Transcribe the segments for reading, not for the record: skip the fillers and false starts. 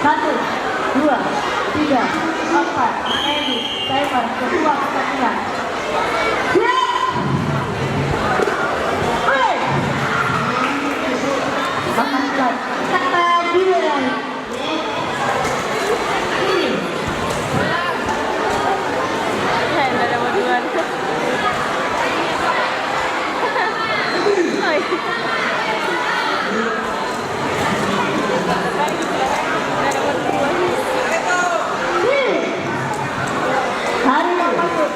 Satu, dua, tiga, empat, edit, timer, kedua, kesekian. Kata dia. Ada moduan. Hari yang masuk.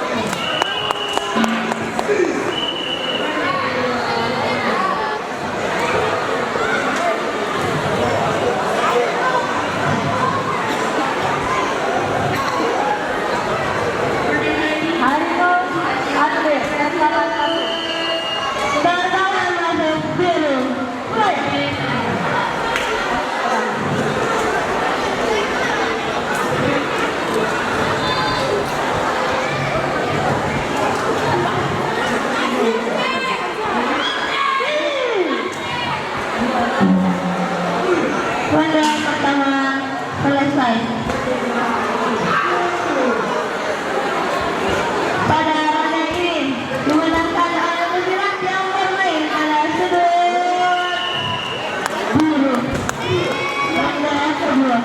Ronde pertama selesai. Pada ronde ini dimenangkan oleh pesilat yang bermain pada sudut biru. Ronde kedua.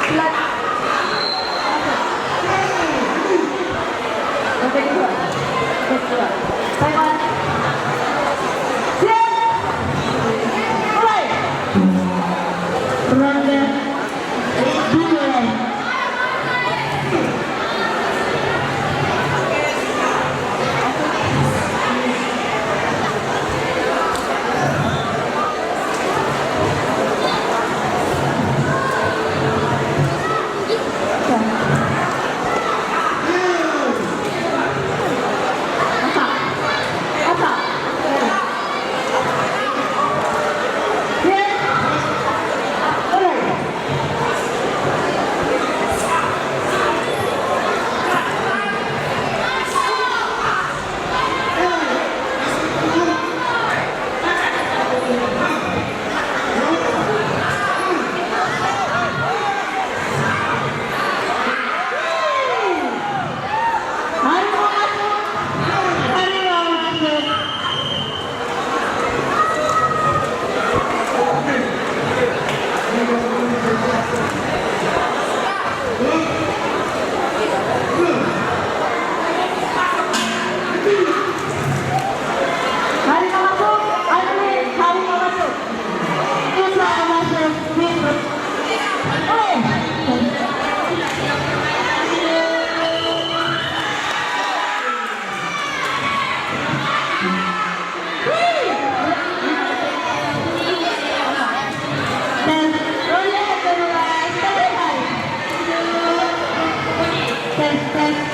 Silat. Ronde kedua. Taiwan. Ronde dimulai. Tes